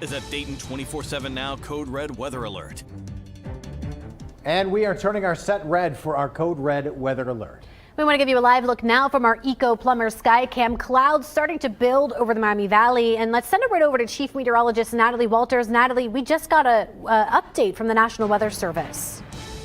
is a Dayton 24/7 Now Code Red weather alert. And we are turning our set red for our Code Red weather alert. We want to give you a live look now from our Eco Plumber Skycam. Clouds starting to build over the Miami Valley. And let's send it right over to Chief Meteorologist Natalie Walters. Natalie, we just got an update from the National Weather Service.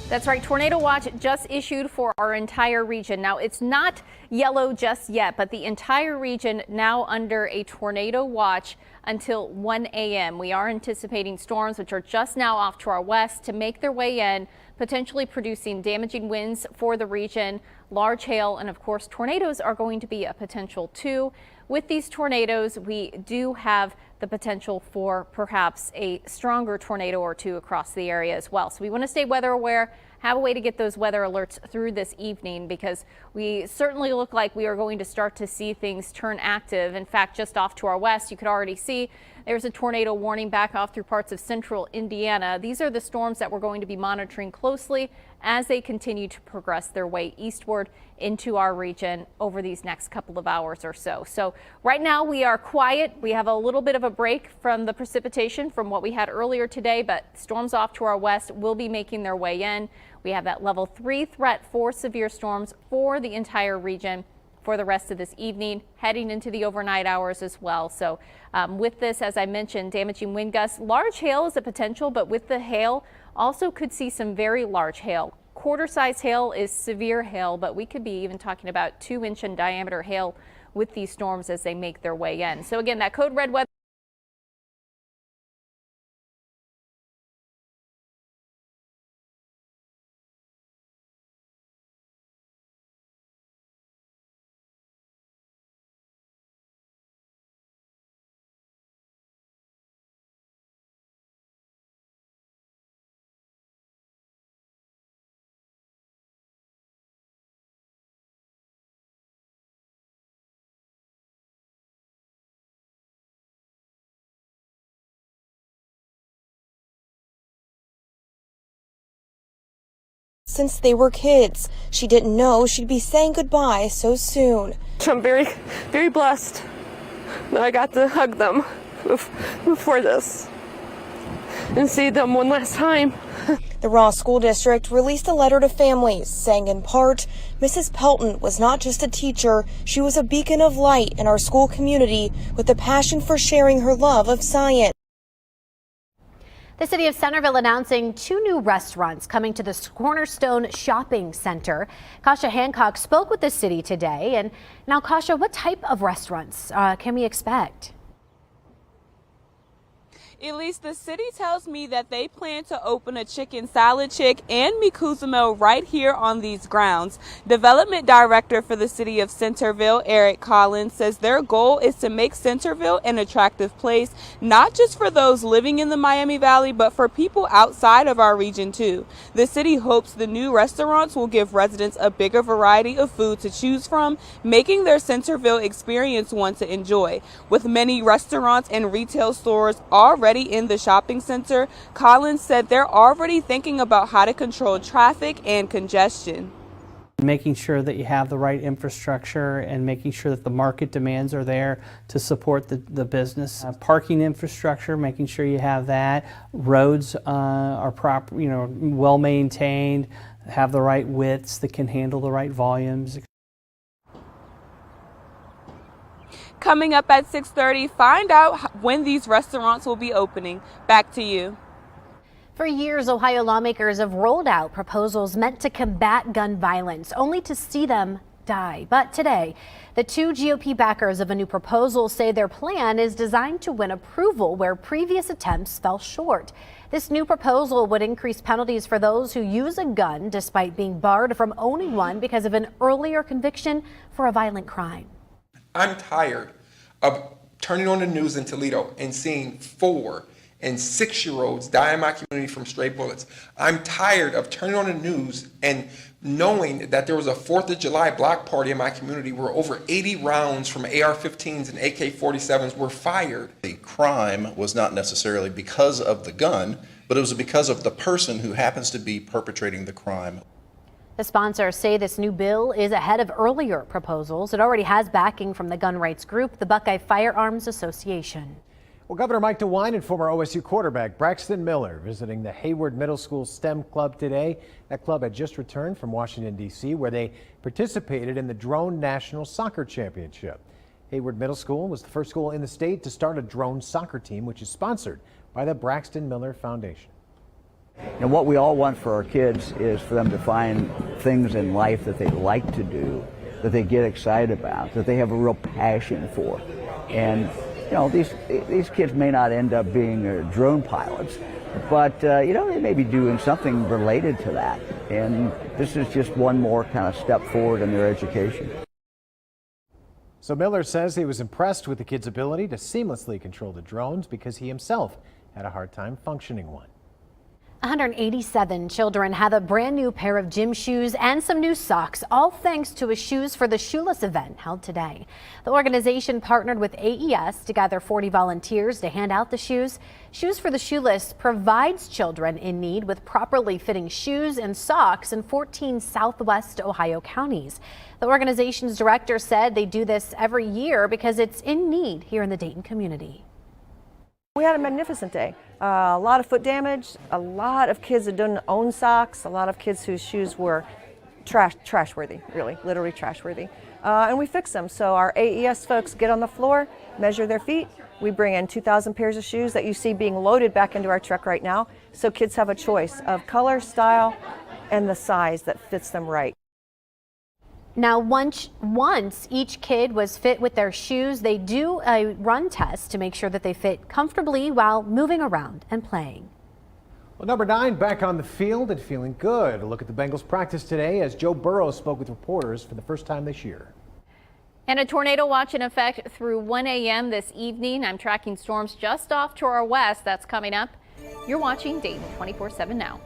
That's right. Tornado watch just issued for our entire region. Now, it's not yellow just yet, but the entire region now under a tornado watch until 1 a.m. We are anticipating storms which are just now off to our west to make their way in, potentially producing damaging winds for the region, large hail, and of course tornadoes are going to be a potential too. With these tornadoes, we do have the potential for perhaps a stronger tornado or two across the area as well. So we want to stay weather aware, have a way to get those weather alerts through this evening, because we certainly look like we are going to start to see things turn active. In fact, just off to our west, you could already see there's a tornado warning back off through parts of central Indiana. These are the storms that we're going to be monitoring closely as they continue to progress their way eastward into our region over these next couple of hours or so. So right now we are quiet. We have a little bit of a break from the precipitation from what we had earlier today, but storms off to our west will be making their way in. We have that level 3 threat for severe storms for the entire region for the rest of this evening, heading into the overnight hours as well. So with this, as I mentioned, damaging wind gusts, large hail is a potential, but with the hail also could see some very large hail. Quarter-size hail is severe hail, but we could be even talking about 2-inch in diameter hail with these storms as they make their way in. So again, that code red weather. Since they were kids. She didn't know she'd be saying goodbye so soon. I'm very, very blessed that I got to hug them before this and see them one last time. The Ross School District released a letter to families saying in part, Mrs. Pelton was not just a teacher, she was a beacon of light in our school community with a passion for sharing her love of science. The city of Centerville announcing 2 new restaurants coming to the Cornerstone Shopping Center. Kasha Hancock spoke with the city today. And now, Kasha, what type of restaurants can we expect? Elise, the city tells me that they plan to open a chicken salad chick and Mikuzamo right here on these grounds. Development director for the city of Centerville, Eric Collins, says their goal is to make Centerville an attractive place, not just for those living in the Miami Valley, but for people outside of our region too. The city hopes the new restaurants will give residents a bigger variety of food to choose from, making their Centerville experience one to enjoy. With many restaurants and retail stores already in the shopping center, Collins said they're already thinking about how to control traffic and congestion. Making sure that you have the right infrastructure and making sure that the market demands are there to support the business. Parking infrastructure, making sure you have that. Roads are proper, well maintained, have the right widths that can handle the right volumes. Coming up at 6:30, find out when these restaurants will be opening. Back to you. For years, Ohio lawmakers have rolled out proposals meant to combat gun violence, only to see them die. But today, the 2 GOP backers of a new proposal say their plan is designed to win approval where previous attempts fell short. This new proposal would increase penalties for those who use a gun despite being barred from owning one because of an earlier conviction for a violent crime. I'm tired of turning on the news in Toledo and seeing 4- and 6-year-olds die in my community from stray bullets. I'm tired of turning on the news and knowing that there was a 4th of July block party in my community where over 80 rounds from AR-15s and AK-47s were fired. The crime was not necessarily because of the gun, but it was because of the person who happens to be perpetrating the crime. The sponsors say this new bill is ahead of earlier proposals. It already has backing from the gun rights group, the Buckeye Firearms Association. Well, Governor Mike DeWine and former OSU quarterback Braxton Miller visiting the Hayward Middle School STEM Club today. That club had just returned from Washington, D.C., where they participated in the Drone National Soccer Championship. Hayward Middle School was the first school in the state to start a drone soccer team, which is sponsored by the Braxton Miller Foundation. And what we all want for our kids is for them to find things in life that they like to do, that they get excited about, that they have a real passion for. And you know, these kids may not end up being drone pilots, but you know, they may be doing something related to that. And this is just one more kind of step forward in their education. So Miller says he was impressed with the kids' ability to seamlessly control the drones because he himself had a hard time functioning one. 187 children have a brand new pair of gym shoes and some new socks, all thanks to a Shoes for the Shoeless event held today. The organization partnered with AES to gather 40 volunteers to hand out the shoes. Shoes for the Shoeless provides children in need with properly fitting shoes and socks in 14 Southwest Ohio counties. The organization's director said they do this every year because it's in need here in the Dayton community. We had a magnificent day. A lot of foot damage, a lot of kids that didn't own socks, a lot of kids whose shoes were trash worthy, really, literally trash worthy. And we fixed them. So our AES folks get on the floor, measure their feet. We bring in 2,000 pairs of shoes that you see being loaded back into our truck right now. So kids have a choice of color, style, and the size that fits them right. Now, once each kid was fit with their shoes, they do a run test to make sure that they fit comfortably while moving around and playing. Well, number 9 back on the field and feeling good. A look at the Bengals practice today as Joe Burrow spoke with reporters for the first time this year. And a tornado watch in effect through 1 a.m. this evening. I'm tracking storms just off to our west. That's coming up. You're watching Dayton 24/7 now.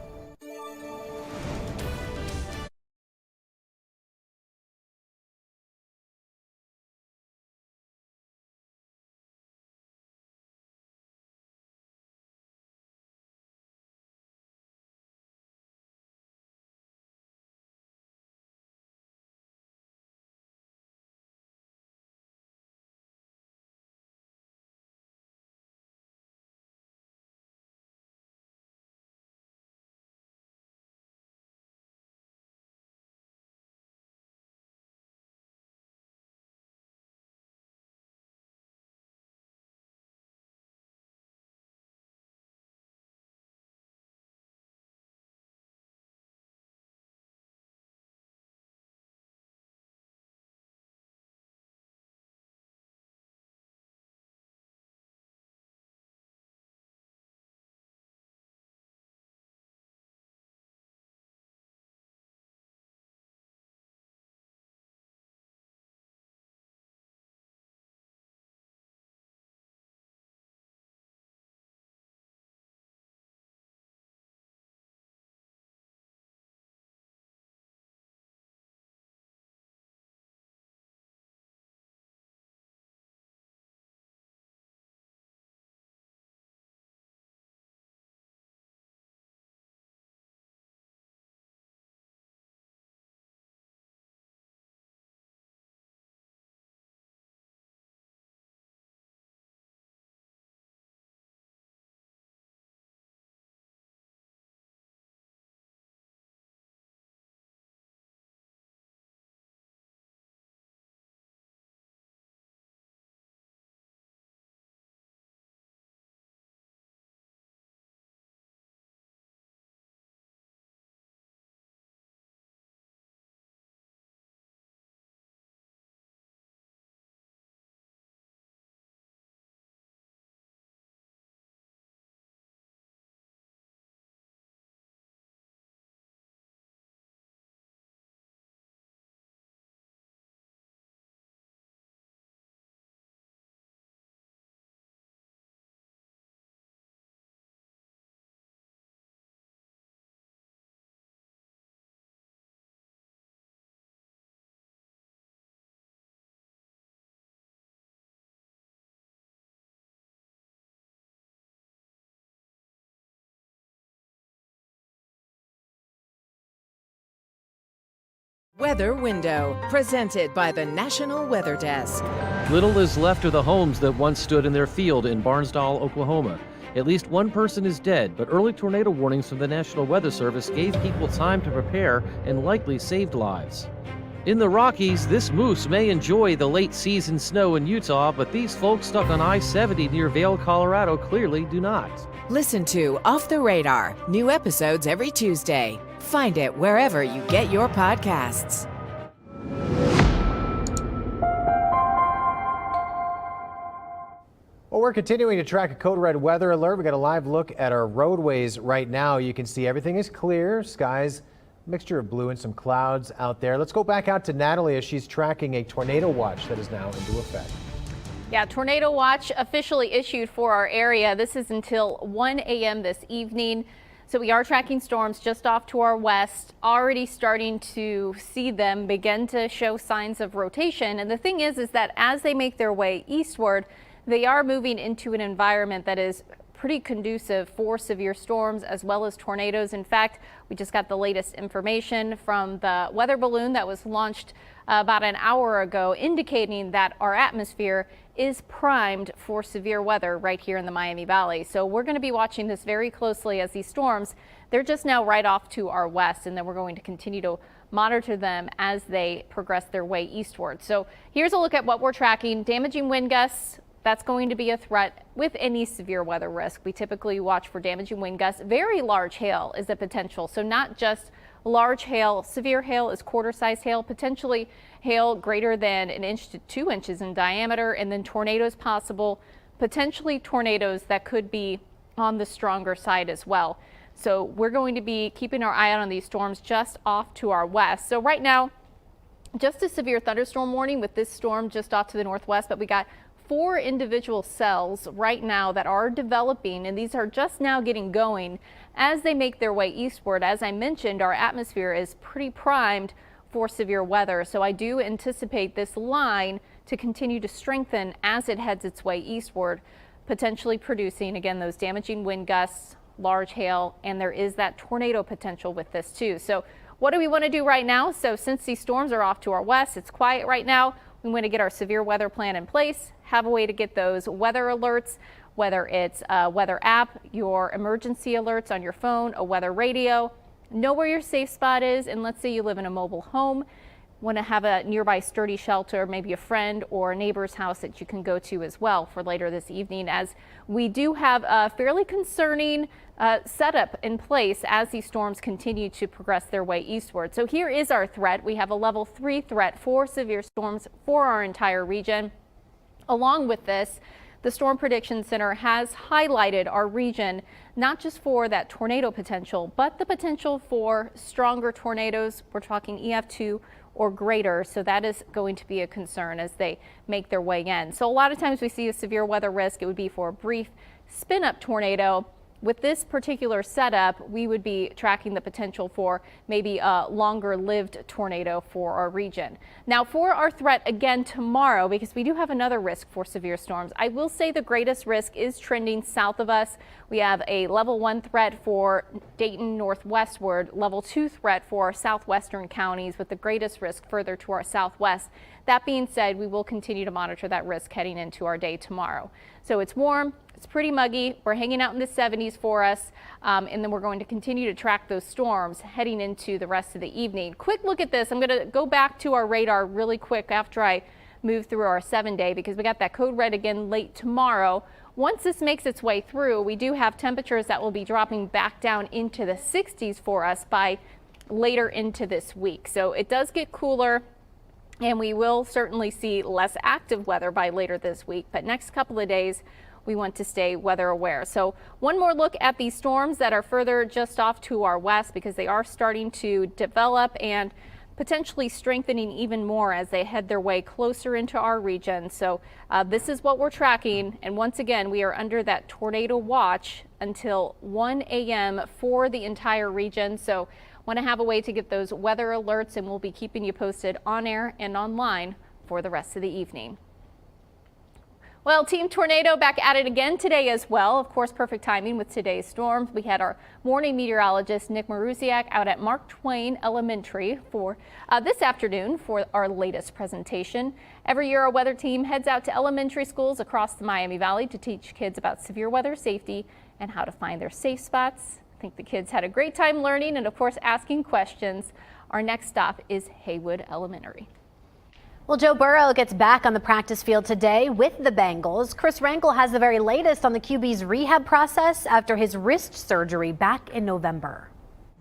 Weather Window, presented by the National Weather Desk. Little is left of the homes that once stood in their field in Barnsdall, Oklahoma. At least one person is dead, but early tornado warnings from the National Weather Service gave people time to prepare and likely saved lives. In the Rockies, this moose may enjoy the late season snow in Utah, but these folks stuck on I-70 near Vail, Colorado clearly do not. Listen to Off the Radar, new episodes every Tuesday. Find it wherever you get your podcasts. Well, we're continuing to track a code red weather alert. We got a live look at our roadways right now. You can see everything is clear. Skies, mixture of blue and some clouds out there. Let's go back out to Natalie as she's tracking a tornado watch that is now into effect. Yeah, tornado watch officially issued for our area. This is until 1 a.m. this evening. So we are tracking storms just off to our west, already starting to see them begin to show signs of rotation. And the thing is that as they make their way eastward, they are moving into an environment that is pretty conducive for severe storms as well as tornadoes. In fact, we just got the latest information from the weather balloon that was launched about an hour ago, indicating that our atmosphere is primed for severe weather right here in the Miami Valley. So we're going to be watching this very closely as these storms, they're just now right off to our west, and then we're going to continue to monitor them as they progress their way eastward. So here's a look at what we're tracking. Damaging wind gusts, that's going to be a threat with any severe weather risk. We typically watch for damaging wind gusts. Very large hail is a potential. So not just large hail, severe hail is quarter-sized hail, potentially hail greater than 1 inch to 2 inches in diameter, and then tornadoes possible, potentially tornadoes that could be on the stronger side as well. So we're going to be keeping our eye out on these storms just off to our west. So right now, just a severe thunderstorm warning with this storm just off to the northwest, but we got 4 individual cells right now that are developing, and these are just now getting going as they make their way eastward. As I mentioned, our atmosphere is pretty primed for severe weather, so I do anticipate this line to continue to strengthen as it heads its way eastward, potentially producing, again, those damaging wind gusts, large hail, and there is that tornado potential with this too. So what do we want to do right now? So since these storms are off to our west, it's quiet right now. We want to get our severe weather plan in place, have a way to get those weather alerts, whether it's a weather app, your emergency alerts on your phone, a weather radio, know where your safe spot is, and let's say you live in a mobile home, want to have a nearby sturdy shelter, maybe a friend or a neighbor's house that you can go to as well for later this evening, as we do have a fairly concerning setup in place as these storms continue to progress their way eastward. So here is our threat. We have a level 3 threat for severe storms for our entire region. Along with this, the Storm Prediction Center has highlighted our region, not just for that tornado potential, but the potential for stronger tornadoes. We're talking EF2 or greater, so that is going to be a concern as they make their way in. So a lot of times we see a severe weather risk, it would be for a brief spin-up tornado. With this particular setup, we would be tracking the potential for maybe a longer lived tornado for our region. Now for our threat again tomorrow, because we do have another risk for severe storms, I will say the greatest risk is trending south of us. We have a level 1 threat for Dayton northwestward, level 2 threat for our southwestern counties, with the greatest risk further to our southwest. That being said, we will continue to monitor that risk heading into our day tomorrow. So it's warm. It's pretty muggy. We're hanging out in the 70s for us, and then we're going to continue to track those storms heading into the rest of the evening. Quick look at this. I'm going to go back to our radar really quick after I move through our 7-day, because we got that code red again late tomorrow. Once this makes its way through, we do have temperatures that will be dropping back down into the 60s for us by later into this week. So it does get cooler, and we will certainly see less active weather by later this week. But next couple of days, we want to stay weather aware. So one more look at these storms that are further just off to our west, because they are starting to develop and potentially strengthening even more as they head their way closer into our region. So this is what we're tracking. And once again, we are under that tornado watch until 1 a.m. for the entire region. So want to have a way to get those weather alerts, and we'll be keeping you posted on air and online for the rest of the evening. Well, Team Tornado back at it again today as well. Of course, perfect timing with today's storms. We had our morning meteorologist Nick Marusiak out at Mark Twain Elementary for this afternoon for our latest presentation. Every year, our weather team heads out to elementary schools across the Miami Valley to teach kids about severe weather safety and how to find their safe spots. I think the kids had a great time learning and, of course, asking questions. Our next stop is Haywood Elementary. Well, Joe Burrow gets back on the practice field today with the Bengals. Chris Rankle has the very latest on the QB's rehab process after his wrist surgery back in November.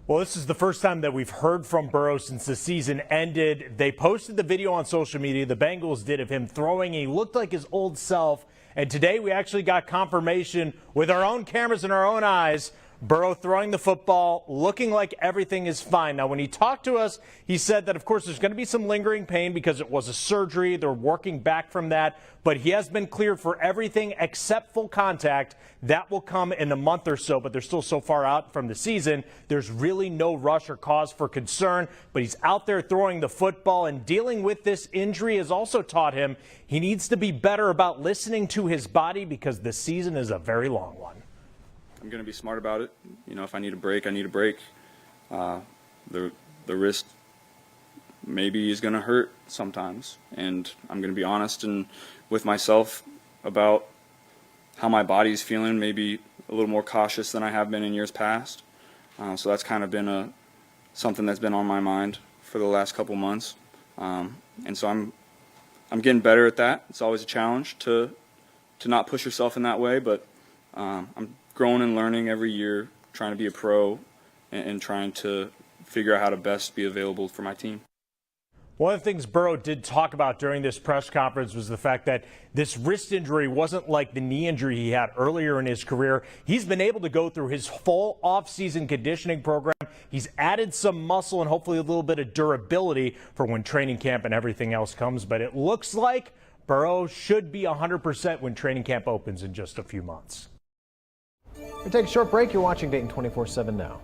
Well, this is the first time that we've heard from Burrow since the season ended. They posted the video on social media, the Bengals did, of him throwing. He looked like his old self. And today we actually got confirmation with our own cameras and our own eyes. Burrow throwing the football, looking like everything is fine. Now, when he talked to us, he said that, of course, there's going to be some lingering pain because it was a surgery. They're working back from that. But he has been cleared for everything except full contact. That will come in a month or so, but they're still so far out from the season. There's really no rush or cause for concern. But he's out there throwing the football, and dealing with this injury has also taught him he needs to be better about listening to his body because the season is a very long one. I'm going to be smart about it. You know, if I need a break, I need a break. The wrist maybe is going to hurt sometimes, and I'm going to be honest and with myself about how my body's feeling, maybe a little more cautious than I have been in years past. So that's kind of been something that's been on my mind for the last couple months. And so I'm getting better at that. It's always a challenge to not push yourself in that way, but I'm growing and learning every year, trying to be a pro and trying to figure out how to best be available for my team. One of the things Burrow did talk about during this press conference was the fact that this wrist injury wasn't like the knee injury he had earlier in his career. He's been able to go through his full off-season conditioning program. He's added some muscle and hopefully a little bit of durability for when training camp and everything else comes. But it looks like Burrow should be 100% when training camp opens in just a few months. We take a short break. You're watching Dayton 24/7 now.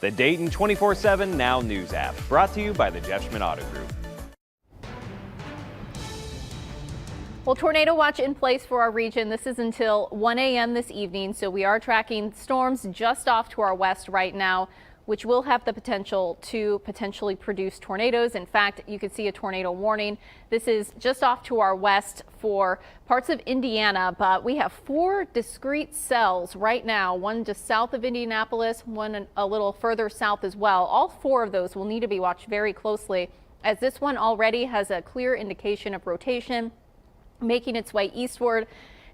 the Dayton 24/7 Now News app, brought to you by the Jeff Schmidt Auto Group. Well, tornado watch in place for our region. This is until 1 a.m. this evening, so we are tracking storms just off to our west right now, which will have the potential to potentially produce tornadoes. In fact, you can see a tornado warning. This is just off to our west for parts of Indiana, but we have 4 discrete cells right now, one just south of Indianapolis, one a little further south as well. All 4 of those will need to be watched very closely, as this one already has a clear indication of rotation, making its way eastward.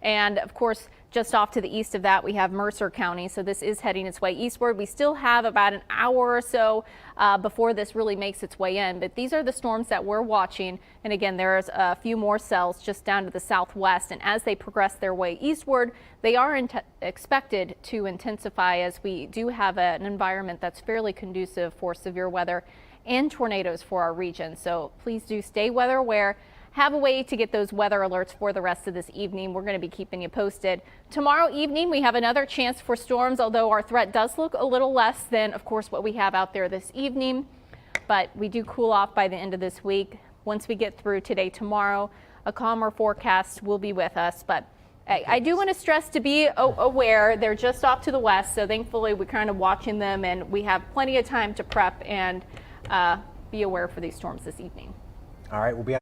And of course, just off to the east of that, we have Mercer County. So this is heading its way eastward. We still have about an hour or so before this really makes its way in. But these are the storms that we're watching. And again, there's a few more cells just down to the southwest. And as they progress their way eastward, they are expected to intensify, as we do have an environment that's fairly conducive for severe weather and tornadoes for our region. So please do stay weather aware. Have a way to get those weather alerts for the rest of this evening. We're going to be keeping you posted. Tomorrow evening, we have another chance for storms, although our threat does look a little less than, of course, what we have out there this evening. But we do cool off by the end of this week. Once we get through today, tomorrow, a calmer forecast will be with us. But I do want to stress to be aware. They're just off to the west, so thankfully we're kind of watching them, and we have plenty of time to prep and be aware for these storms this evening. All right, we'll be